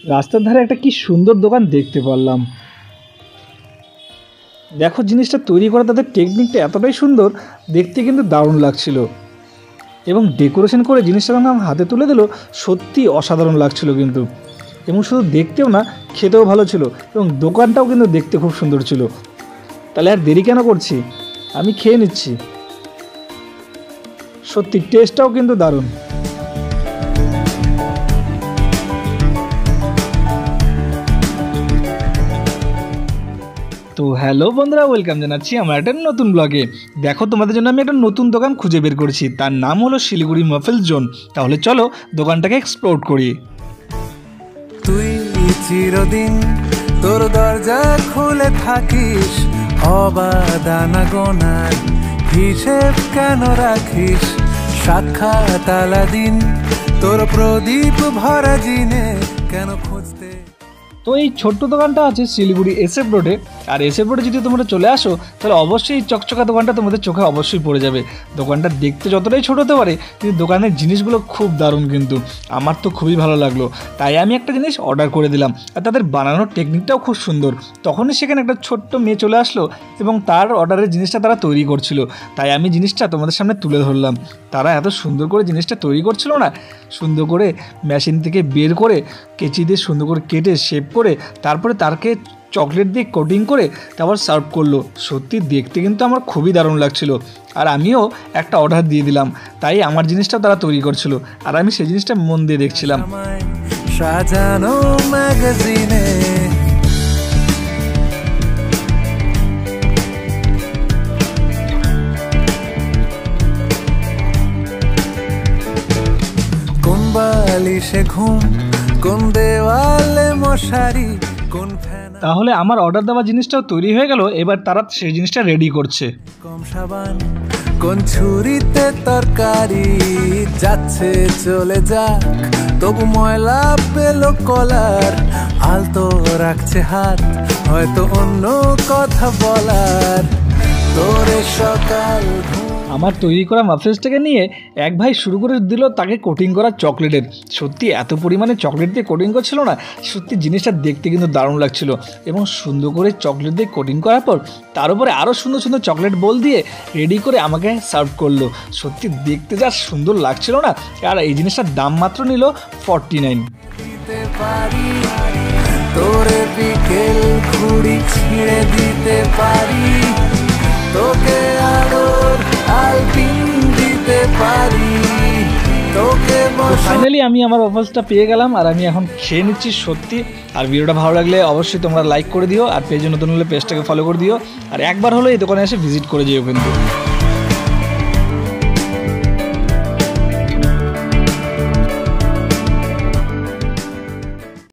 রাস্তার ধারে একটা কি সুন্দর দোকান দেখতে পারলাম। দেখো জিনিসটা তৈরি করা তাদের টেকনিকটা এতটাই সুন্দর, দেখতে কিন্তু দারুণ লাগছিল এবং ডেকোরেশন করে জিনিসটা যখন আমার হাতে তুলে দিল সত্যি অসাধারণ লাগছিল কিন্তু। এবং শুধু দেখতেও না, খেতেও ভালো ছিল এবং দোকানটাও কিন্তু দেখতে খুব সুন্দর ছিল। তাহলে আর দেরি কেন করছি, আমি খেয়ে নিচ্ছি। সত্যি টেস্টটাও কিন্তু দারুণ। তো হ্যালো বন্ধুরা, ওয়েলকাম জানাচ্ছি আমার একটা নতুন ব্লগে। দেখো তোমাদের জন্য আমি একটা নতুন দোকান খুঁজে বের করেছি, তার নাম হলো শিলিগুড়ি মাফেল জোন। তাহলে চলো দোকানটাকে এক্সপ্লোর করি। তুই চিরদিন তোর দরজা খুলে থাকিস, অবাদানা গোনার হিসেব কেন রাখিস? সাক্ষাৎ আলাদিন তোর প্রদীপ ভরা জিনে কেন খুঁজতে? তো এই ছোট্ট দোকানটা আছে শিলিগুড়ি SF রোডে। আর SF রোডে যদি তোমরা চলে আসো তাহলে অবশ্যই এই চকচকা দোকানটা তোমাদের চোখে অবশ্যই পড়ে যাবে। দোকানটা দেখতে যতটাই ছোট হতে পারে কিন্তু দোকানের জিনিসগুলো খুব দারুণ কিন্তু। আমার তো খুবই ভালো লাগলো, তাই আমি একটা জিনিস অর্ডার করে দিলাম। আর তাদের বানানোর টেকনিকটাও খুব সুন্দর। তখনই সেখানে একটা ছোট্ট মেয়ে চলে আসলো এবং তার অর্ডারের জিনিসটা তারা তৈরি করছিল, তাই আমি জিনিসটা তোমাদের সামনে তুলে ধরলাম। তারা এত সুন্দর করে জিনিসটা তৈরি করছিল না, সুন্দর করে মেশিন থেকে বের করে কেচি দিয়ে সুন্দর করে কেটে শেপ করে তারপরে তারকে চকলেট দিয়ে কোটিং করে তারপর সার্ভ করলো। সত্যি দেখতে কিন্তু আমার খুবই দারুণ লাগছিল। আর আমিও একটা অর্ডার দিয়ে দিলাম, তাই আমার জিনিসটা তারা তৈরি করছিল আর আমি সেই জিনিসটা মন দিয়ে দেখছিলাম। সাজানো ম্যাগাজিনে কোন বালিশে ঘুম, কোন দেওয়ালে মশারি, কোন ফ্যান। তাহলে আমার অর্ডার দেওয়া জিনিসটাও তৈরি হয়ে গেল, এবার তারা সেই জিনিসটা রেডি করছে। কম সাবান, কোন ছুরিতে তরকারি, যাচ্ছে চলে যাক তবু ময়লা পেল কলার, আলতো রাখছে হাত হয়তো অন্য কথা বলার। তোরে সকাল আমার তৈরি করা মাফলেসটাকে নিয়ে এক ভাই শুরু করে দিল তাকে কোটিং করা চকলেটের। সত্যি এত পরিমাণে চকলেট দিয়ে কোটিং করছিল না, সত্যি জিনিসটা দেখতে কিন্তু দারুণ লাগছিল। এবং সুন্দর করে চকলেট দিয়ে কোটিং করার পর তার উপরে আরও সুন্দর সুন্দর চকলেট বল দিয়ে রেডি করে আমাকে সার্ভ করলো। সত্যি দেখতে যা সুন্দর লাগছিল না। আর এই জিনিসটার দাম মাত্র নিল 49। দিতে পারি তোরে বিকেল ঘুড়ি ছিঁড়ে দিতে পারি, তোকে আলোর আলপিন দিতে পারি, তোকে ফাইনালি আমি আমার অফার্সটা পেয়ে গেলাম আর আমি এখন খেয়ে নিচ্ছি সত্যি। আর ভিডিওটা ভালো লাগলে অবশ্যই তোমরা লাইক করে দিও, আর পেজে নতুন হলে পেজটাকে ফলো করে দিও, আর একবার হলো এই দোকানে এসে ভিজিট করে যেও কিন্তু।